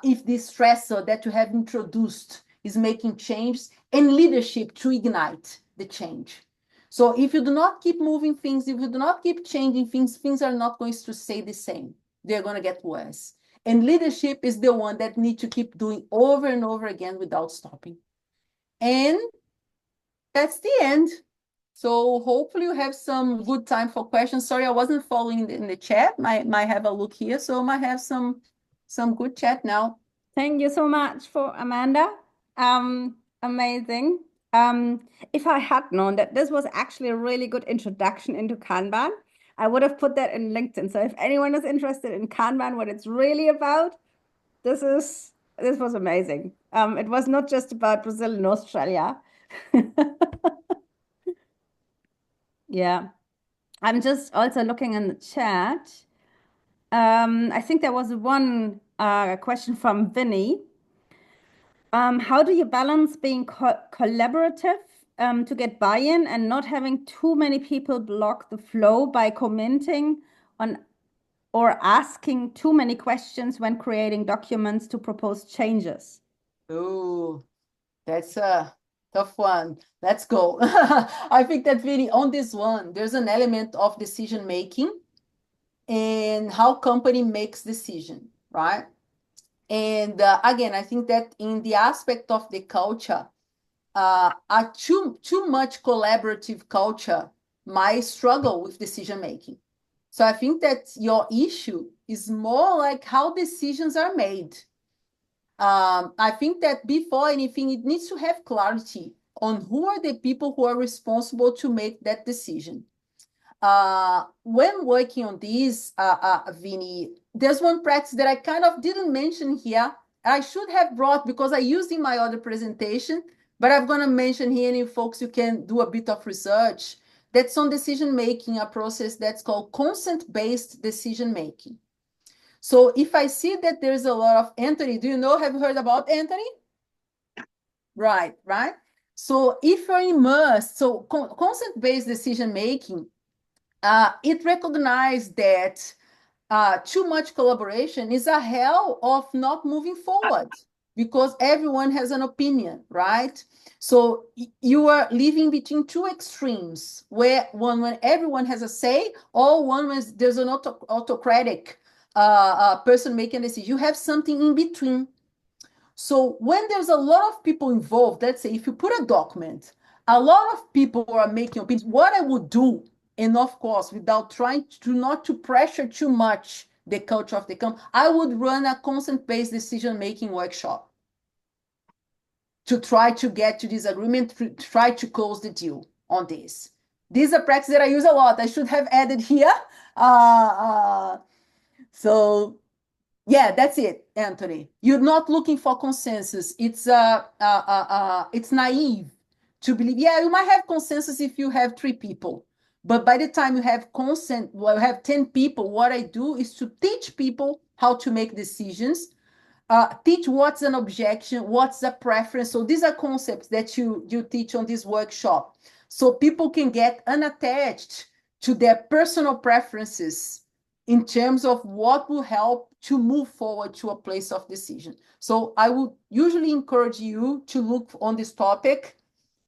if the stressor that you have introduced is making changes and leadership to ignite the change. So if you do not keep moving things, if you do not keep changing things, things are not going to stay the same. They're going to get worse. And leadership is the one that need to keep doing over and over again without stopping. And that's the end. So hopefully you have some good time for questions. Sorry, I wasn't following in the chat. Might have a look here, so might have some good chat now. Thank you so much for Amanda. Amazing. If I had known that this was actually a really good introduction into Kanban, I would have put that in LinkedIn. So if anyone is interested in Kanban, what it's really about, this was amazing. It was not just about Brazil and Australia. Yeah. I'm just also looking in the chat. I think there was one question from Vinny. How do you balance being collaborative to get buy-in and not having too many people block the flow by commenting on or asking too many questions when creating documents to propose changes? Oh, that's a tough one. Let's go. I think that really on this one, there's an element of decision making and how company makes decision, right? And again, I think that in the aspect of the culture, a too much collaborative culture might struggle with decision making. So I think that your issue is more like how decisions are made. I think that before anything, it needs to have clarity on who are the people who are responsible to make that decision. When working on this, Vinny, there's one practice that I kind of didn't mention here. I should have brought because I used in my other presentation, but I'm going to mention here, and you folks, you can do a bit of research. That's on decision making, a process that's called consent-based decision making. So if I see that there's a lot of Anthony, do you know, have you heard about Anthony? Right, right. So if you're immersed, so consent-based decision making, it recognized that too much collaboration is a hell of not moving forward because everyone has an opinion, right? So you are living between two extremes where when everyone has a say, or one when there's an autocratic person making a decision. You have something in between. So when there's a lot of people involved, let's say if you put a document, a lot of people are making opinions. What I would do, and of course, without trying to not to pressure too much the culture of the company, I would run a consent-based decision-making workshop to try to get to this agreement, to try to close the deal on this. This is a practice that I use a lot. I should have added here. So yeah, that's it, Anthony. You're not looking for consensus. It's naive to believe. Yeah, you might have consensus if you have 3 people, but by the time you have consent, well, you have 10 people. What I do is to teach people how to make decisions. Teach what's an objection, what's a preference. So these are concepts that you teach on this workshop, so people can get unattached to their personal preferences in terms of what will help to move forward to a place of decision. So I would usually encourage you to look on this topic.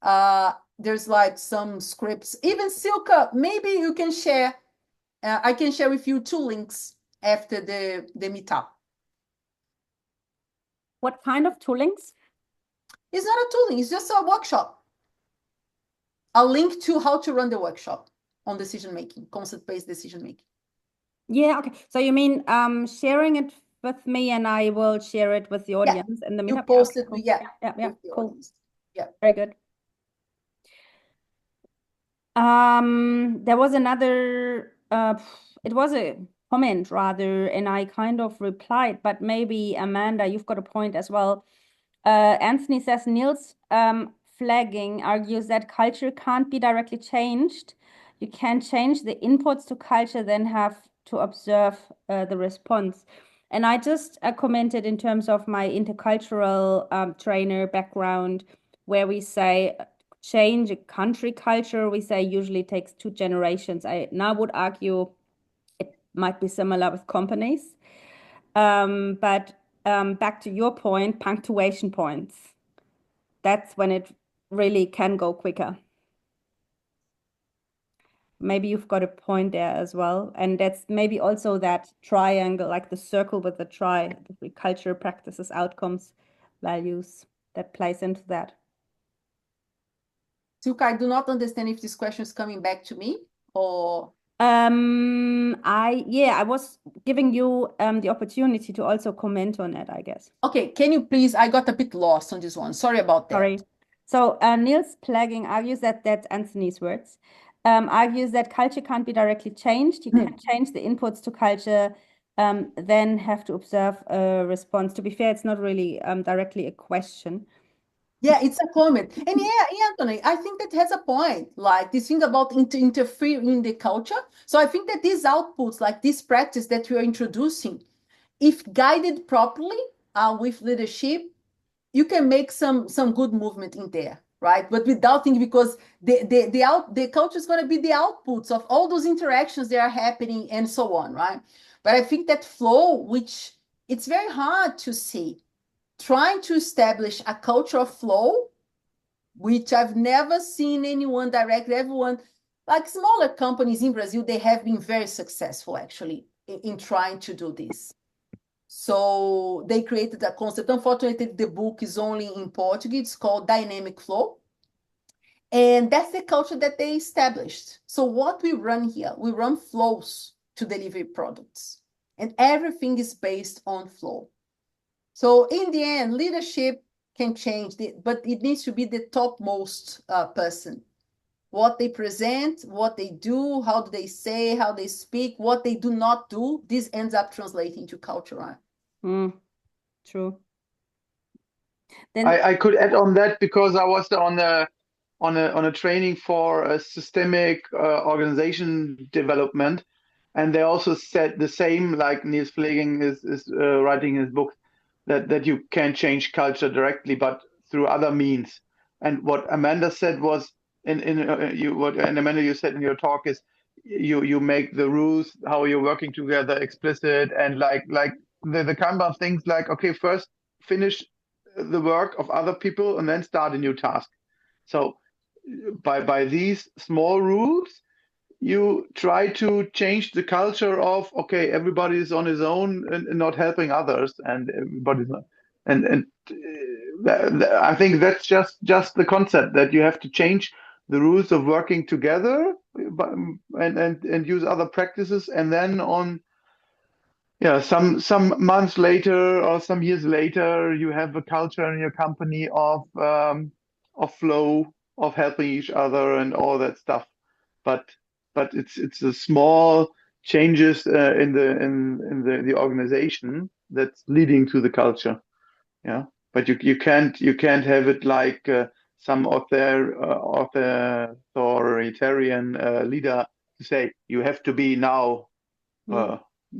There's like some scripts. Even Silka, maybe you can share. I can share with you 2 links after the meetup. What kind of toolings? It's not a tooling, it's just a workshop. A link to how to run the workshop on decision making, concept-based decision making. Yeah, okay. So you mean sharing it with me and I will share it with the audience in the meetup? You post it, cool. yeah. Yeah, cool. Audience. Yeah. Very good. There was another, it was a comment rather, and I kind of replied, but maybe Amanda, you've got a point as well. Anthony says Niels flagging argues that culture can't be directly changed. You can change the inputs to culture, then have to observe the response. And I just commented in terms of my intercultural trainer background, where we say change a country culture, we say usually takes 2 generations. I now would argue it might be similar with companies. But back to your point, punctuation points. That's when it really can go quicker. Maybe you've got a point there as well. And that's maybe also that triangle, like the circle with the the culture, practices, outcomes, values, that plays into that. Silke, I do not understand if this question is coming back to me or. I was giving you the opportunity to also comment on it, I guess. Okay, can you please? I got a bit lost on this one. Sorry about that. Sorry. So Niels Plagging argues that's Anthony's words. Argues that culture can't be directly changed. You can change the inputs to culture, then have to observe a response. To be fair, it's not really directly a question. Yeah, it's a comment. And yeah, Anthony, I think that has a point. Like this thing about interfering in the culture. So I think that these outputs, like this practice that we are introducing, if guided properly with leadership, you can make some good movement in there, right? But without thinking, because the culture is going to be the outputs of all those interactions that are happening and so on, right? But I think that flow, which it's very hard to see, trying to establish a culture of flow, which I've never seen anyone direct, everyone, like smaller companies in Brazil, they have been very successful actually in trying to do this. So they created a concept. Unfortunately, the book is only in Portuguese. It's called Dynamic Flow. And that's the culture that they established. So what we run here, we run flows to deliver products. And everything is based on flow. So in the end, leadership can change, but it needs to be the topmost person. What they present, what they do, how do they say, how they speak, what they do not do, this ends up translating to culture, right? True. Then I could add on that because I was on a training for a systemic organization development, and they also said the same, like Niels Fleging is writing his book, that you can change culture directly, but through other means. And what Amanda said was, and Amanda, you said in your talk is, you make the rules how you're working together explicit, and like the Kanban things, like, okay, first finish the work of other people and then start a new task. So by these small rules, you try to change the culture of, okay, everybody is on his own and not helping others, and everybody's not, and I think that's just the concept, that you have to change the rules of working together, and use other practices, and then some months later or some years later, you have a culture in your company of flow, of helping each other and all that stuff. But it's a small changes in the organization that's leading to the culture. Yeah, but you can't have it like some authoritarian leader to say you have to be now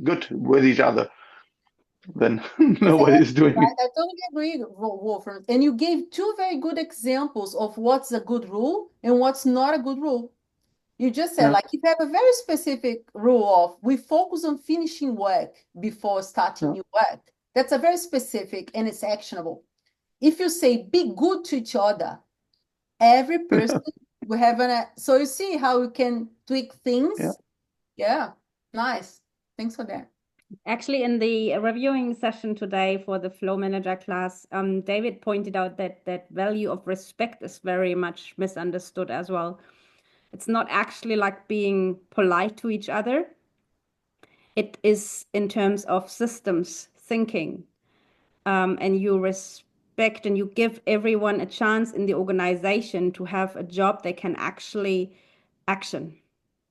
good with each other. Then nobody is doing right? it. I totally agree, Wolfram. And you gave two very good examples of what's a good rule and what's not a good rule. You just said, like, if you have a very specific rule of we focus on finishing work before starting new work, that's a very specific and it's actionable. If you say be good to each other, every person will have so you see how you can tweak things. Yeah, nice. Thanks for that. Actually, in the reviewing session today for the Flow Manager class, David pointed out that value of respect is very much misunderstood as well. It's not actually like being polite to each other. It is in terms of systems thinking, and you respect and you give everyone a chance in the organization to have a job they can actually action.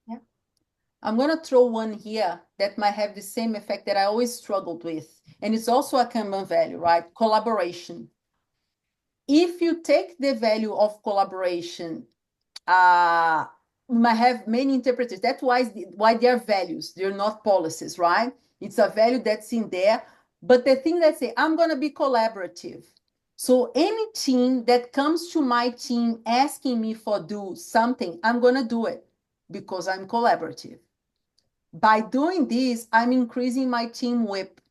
Yeah. I'm going to throw one here that might have the same effect that I always struggled with. And it's also a Kanban value, right? Collaboration. If you take the value of collaboration, we might have many interpreters. That's why they are values. They're not policies, right? It's a value that's in there. But the thing that say, I'm going to be collaborative. So any team that comes to my team asking me for do something, I'm going to do it because I'm collaborative. By doing this, I'm increasing my team whip.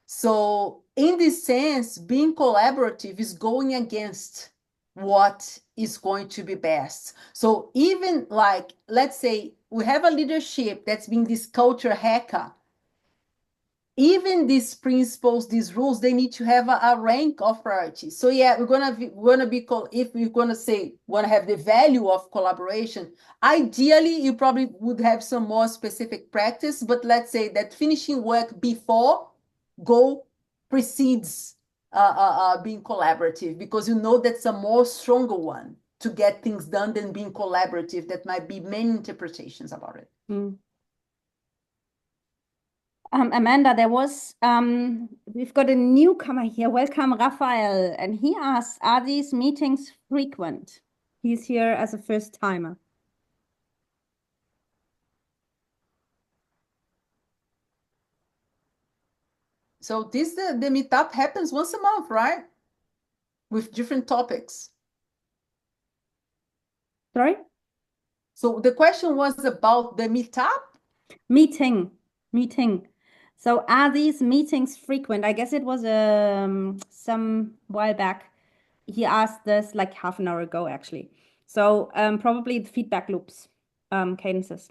So in this sense, being collaborative is going against what is going to be best. So even like, let's say we have a leadership that's being this culture hacker. Even these principles, these rules, they need to have a rank of priorities. So yeah, we're gonna be if we're gonna say want to have the value of collaboration. Ideally, you probably would have some more specific practice, but let's say that finishing work before goal precedes being collaborative, because you know that's a more stronger one to get things done than being collaborative. That might be many interpretations about it. Amanda, we've got a newcomer here. Welcome, Raphael. And he asks, are these meetings frequent? He's here as a first timer. So the meetup happens once a month, right? With different topics. Sorry? So the question was about the meetup? Meeting. So are these meetings frequent? I guess it was some while back. He asked this like half an hour ago, actually. So probably the feedback loops, cadences.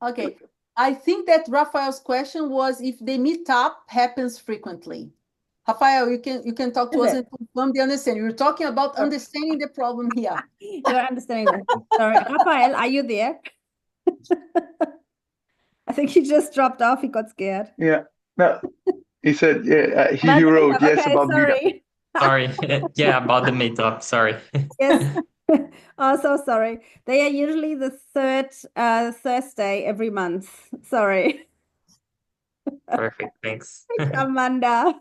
Okay. I think that Raphael's question was if the meetup happens frequently. Raphael, you can talk to us and confirm the understanding. You're talking about understanding the problem here. You're understanding that. Sorry. Raphael, are you there? I think he just dropped off. He got scared. Yeah. No, he said, yeah, he wrote, yes, okay, about sorry. Sorry. Yeah, about the meetup. Sorry. Yes. Oh, so sorry. They are usually the third Thursday every month. Sorry. Perfect. Thanks. Thanks, Amanda.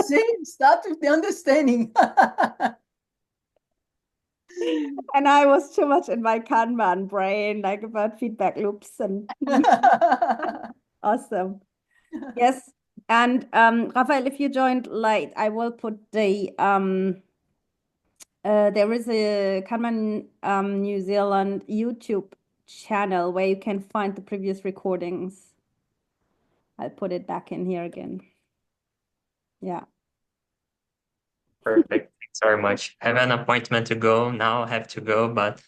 See, start with the understanding. And I was too much in my Kanban brain, like about feedback loops and awesome. Yes. And Raphael, if you joined late, I will put the there is a Kanban New Zealand YouTube channel where you can find the previous recordings. I'll put it back in here again. Yeah. Perfect. Thanks very much. I have an appointment to go now. I have to go, but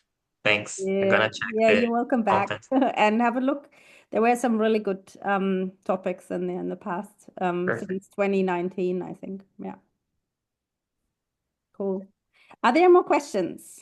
thanks. I'm gonna check you're welcome back content. and have a look. There were some really good topics in there in the past since 2019, I think. Yeah. Cool. Are there more questions?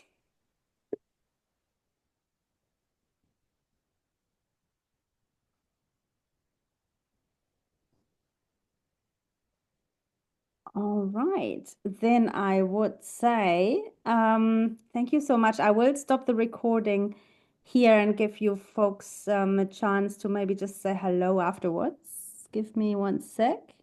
All right, then I would say thank you so much. I will stop the recording here and give you folks a chance to maybe just say hello afterwards. Give me one sec.